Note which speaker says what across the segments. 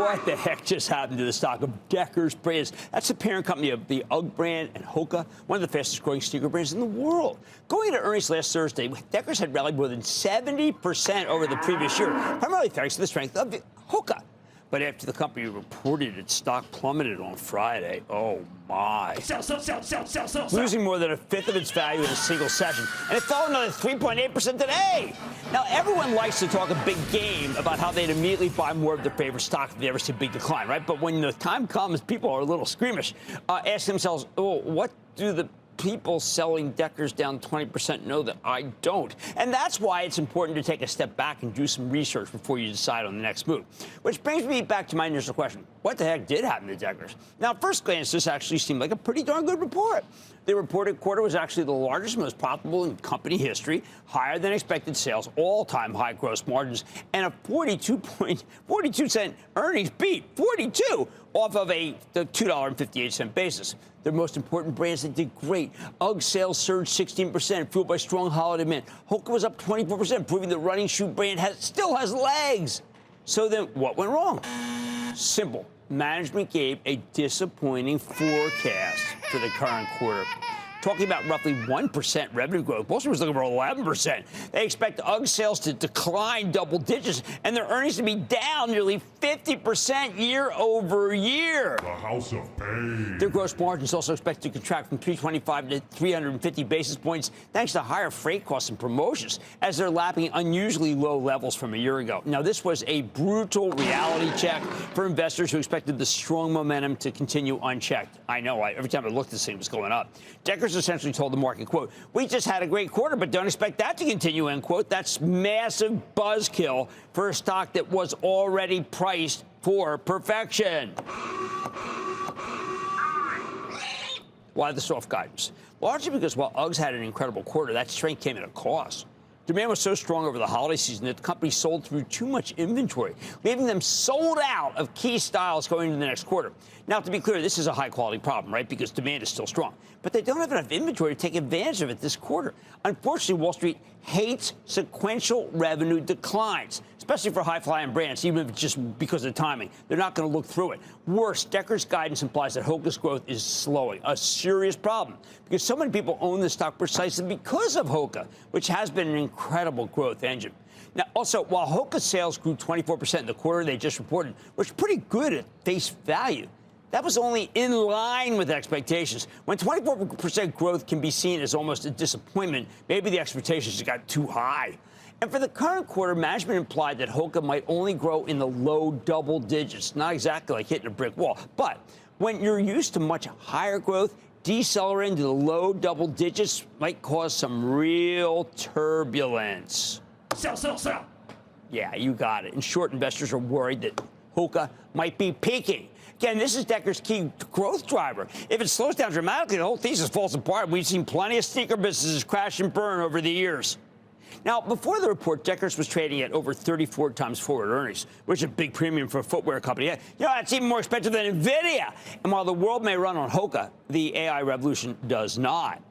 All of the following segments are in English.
Speaker 1: What the heck just happened to the stock of Deckers Brands? That's the parent company of the UGG brand and Hoka, one of the fastest growing sneaker brands in the world. Going into earnings last Thursday, Deckers had rallied more than 70% over the previous year, primarily thanks to the strength of Hoka. But after the company reported its stock plummeted on Friday, oh my. Sell. Losing more than a fifth of its value in a single session. And it fell another 3.8% today. Now, everyone likes to talk a big game about how they'd immediately buy more of their favorite stock if they ever see a big decline, right? But when the time comes, people are a little squeamish. Ask themselves, oh, what do the people selling Deckers down 20% know that I don't? And that's why it's important to take a step back and do some research before you decide on the next move. Which brings me back to my initial question. What the heck did happen to Deckers? Now, at first glance, this actually seemed like a pretty darn good report. The reported quarter was actually the largest, most profitable in company history, higher than expected sales, all-time high gross margins, and a 42-cent earnings beat, 42, off of the $2.58 basis. Their most important brands that did great. UGG sales surged 16%, fueled by strong holiday demand. Hoka was up 24%, proving the running shoe brand still has legs. So then what went wrong? Simple. Management gave a disappointing forecast for the current quarter. Talking about roughly 1% revenue growth. Wall Street was looking for 11%. They expect UGG sales to decline double digits and their earnings to be down nearly 50% year over year.
Speaker 2: The house of pain.
Speaker 1: Their gross margins also expect to contract from 325 to 350 basis points thanks to higher freight costs and promotions as they're lapping unusually low levels from a year ago. Now, this was a brutal reality check for investors who expected the strong momentum to continue unchecked. I know, every time I looked, this thing was going up. Deckers essentially told the market, quote, we just had a great quarter, but don't expect that to continue, end quote. That's massive buzzkill for a stock that was already priced for perfection. Why the soft guidance? Largely because while UGG's had an incredible quarter, that strength came at a cost. Demand was so strong over the holiday season that the company sold through too much inventory, leaving them sold out of key styles going into the next quarter. Now, to be clear, this is a high-quality problem, right, because demand is still strong. But they don't have enough inventory to take advantage of it this quarter. Unfortunately, Wall Street hates sequential revenue declines, especially for high-flying brands, even if it's just because of timing. They're not going to look through it. Worse, Deckers' guidance implies that Hoka's growth is slowing, a serious problem, because so many people own the stock precisely because of Hoka, which has been an incredible growth engine. Now, also, while Hoka sales grew 24% in the quarter they just reported, which is pretty good at face value, that was only in line with expectations. When 24% growth can be seen as almost a disappointment, maybe the expectations got too high. And for the current quarter, management implied that Hoka might only grow in the low double digits, not exactly like hitting a brick wall. But when you're used to much higher growth, decelerating to the low double digits might cause some real turbulence. Sell. Yeah, you got it. In short, investors are worried that Hoka might be peaking. Again, this is Deckers' key growth driver. If it slows down dramatically, the whole thesis falls apart. We've seen plenty of sneaker businesses crash and burn over the years. Now, before the report, Deckers was trading at over 34 times forward earnings, which is a big premium for a footwear company. You know, that's even more expensive than NVIDIA. And while the world may run on Hoka, the AI revolution does not.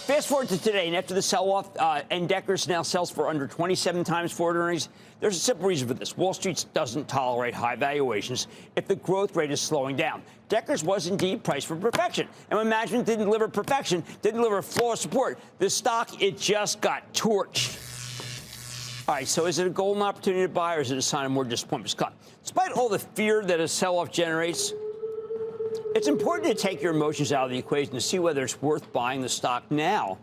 Speaker 1: Fast forward to today, and after the sell-off, and Deckers now sells for under 27 times forward earnings. There's a simple reason for this. Wall Street doesn't tolerate high valuations if the growth rate is slowing down. Deckers was indeed priced for perfection. And when management didn't deliver perfection, didn't deliver flawless support, the stock, it just got torched. All right, so is it a golden opportunity to buy, or is it a sign of more disappointment? Despite all the fear that a sell-off generates, it's important to take your emotions out of the equation to see whether it's worth buying the stock now.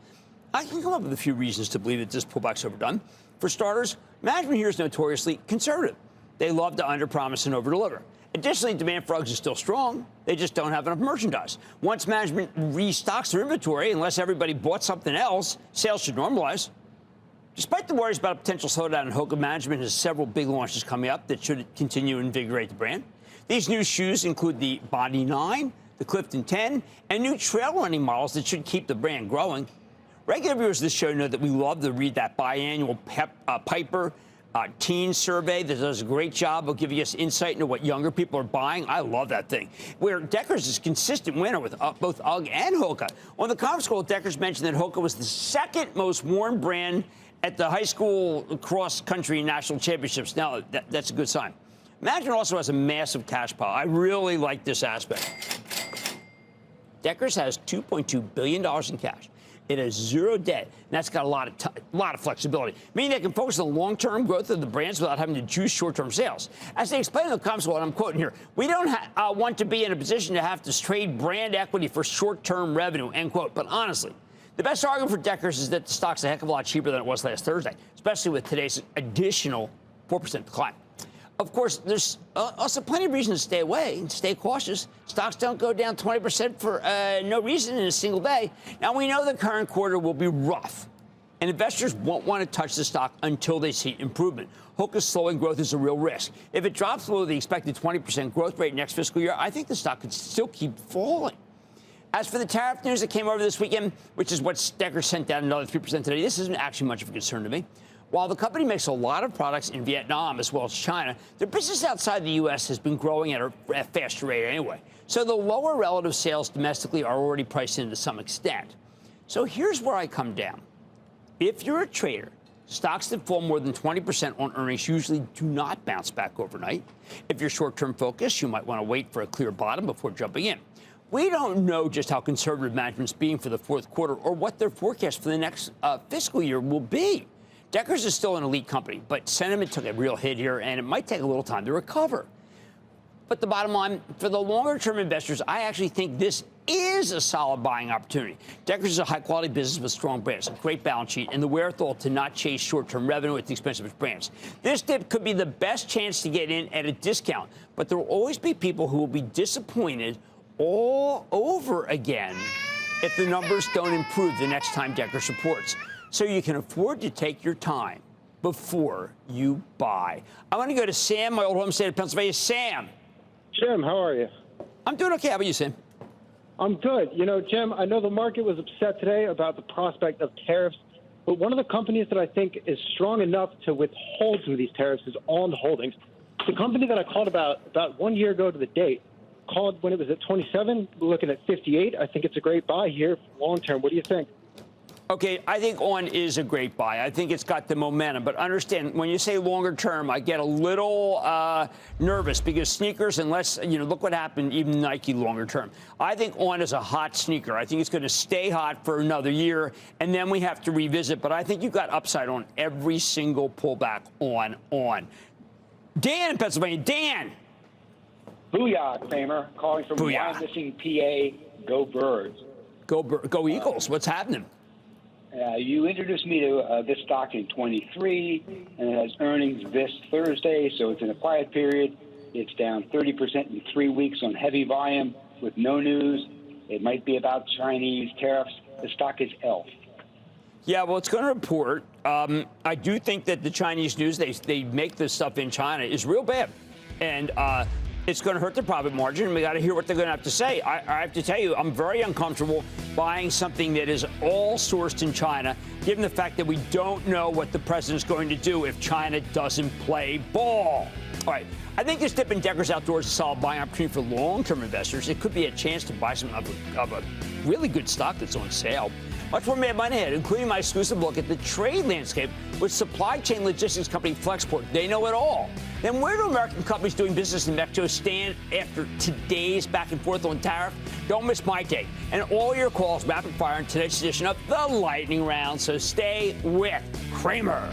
Speaker 1: I can come up with a few reasons to believe that this pullback's overdone. For starters, management here is notoriously conservative. They love to underpromise and overdeliver. Additionally, demand for UGG is still strong. They just don't have enough merchandise. Once management restocks their inventory, unless everybody bought something else, sales should normalize. Despite the worries about a potential slowdown in Hoka, management has several big launches coming up that should continue to invigorate the brand. These new shoes include the Bondi 9, the Clifton 10, and new trail running models that should keep the brand growing. Regular viewers of this show know that we love to read that biannual Piper teen survey that does a great job of giving us insight into what younger people are buying. I love that thing. Where Deckers is a consistent winner with both UGG and Hoka. On the conference call, Deckers mentioned that Hoka was the second most worn brand at the high school cross-country national championships. Now, that's a good sign. Management also has a massive cash pile. I really like this aspect. Deckers has $2.2 billion in cash. It has zero debt, and that's got a lot of flexibility, meaning they can focus on the long-term growth of the brands without having to juice short-term sales. As they explain in the comments, what I'm quoting here, we don't want to be in a position to have to trade brand equity for short-term revenue, end quote. But honestly, the best argument for Deckers is that the stock's a heck of a lot cheaper than it was last Thursday, especially with today's additional 4% decline. Of course, there's also plenty of reasons to stay away and stay cautious. Stocks don't go down 20% for no reason in a single day. Now, we know the current quarter will be rough, and investors won't want to touch the stock until they see improvement. Hoka's slowing growth is a real risk. If it drops below the expected 20% growth rate next fiscal year, I think the stock could still keep falling. As for the tariff news that came over this weekend, which is what Deckers sent down another 3% today, this isn't actually much of a concern to me. While the company makes a lot of products in Vietnam as well as China, their business outside the U.S. has been growing at a faster rate anyway. So the lower relative sales domestically are already priced in to some extent. So here's where I come down. If you're a trader, stocks that fall more than 20% on earnings usually do not bounce back overnight. If you're short-term focused, you might want to wait for a clear bottom before jumping in. We don't know just how conservative management's being for the fourth quarter or what their forecast for the next fiscal year will be. Deckers is still an elite company, but sentiment took a real hit here, and it might take a little time to recover. But the bottom line, for the longer-term investors, I actually think this is a solid buying opportunity. Deckers is a high-quality business with strong brands, a great balance sheet, and the wherewithal to not chase short-term revenue at the expense of its brands. This dip could be the best chance to get in at a discount, but there will always be people who will be disappointed all over again if the numbers don't improve the next time Deckers reports. So you can afford to take your time before you buy. I want to go to Sam, my old home state of Pennsylvania. Sam.
Speaker 2: Jim, how are you?
Speaker 1: I'm doing okay. How about you, Sam?
Speaker 2: I'm good. You know, Jim, I know the market was upset today about the prospect of tariffs, but one of the companies that I think is strong enough to withhold some of these tariffs is On Holdings. The company that I called about 1 year ago to the date, called when it was at 27, we're looking at 58. I think it's a great buy here long term. What do you think?
Speaker 1: Okay, I think On is a great buy. I think it's got the momentum. But understand, when you say longer term, I get a little nervous because sneakers, unless, look what happened, even Nike longer term. I think On is a hot sneaker. I think it's going to stay hot for another year, and then we have to revisit. But I think you've got upside on every single pullback on On. Dan in Pennsylvania. Dan.
Speaker 3: Booyah, Cramer, calling from Wyomissing, PA. Go Birds.
Speaker 1: Go Eagles. What's happening?
Speaker 3: You introduced me to this stock in 23, and it has earnings this Thursday, so it's in a quiet period. It's down 30% in 3 weeks on heavy volume with no news. It might be about Chinese tariffs. The stock is ELF.
Speaker 1: Yeah, well, it's going to report. I do think that the Chinese news, they make this stuff in China, is real bad. And it's going to hurt the profit margin, and we got to hear what they're going to have to say. I have to tell you, I'm very uncomfortable buying something that is all sourced in China, given the fact that we don't know what the president's going to do if China doesn't play ball. All right, I think this dip in Deckers Outdoors is a solid buying opportunity for long-term investors. It could be a chance to buy some of a really good stock that's on sale. Much more Mad Money ahead, including my exclusive look at the trade landscape with supply chain logistics company Flexport. They know it all. Then where do American companies doing business in Mexico stand after today's back and forth on tariff? Don't miss my take. And all your calls rapid fire in today's edition of the Lightning Round. So stay with Cramer.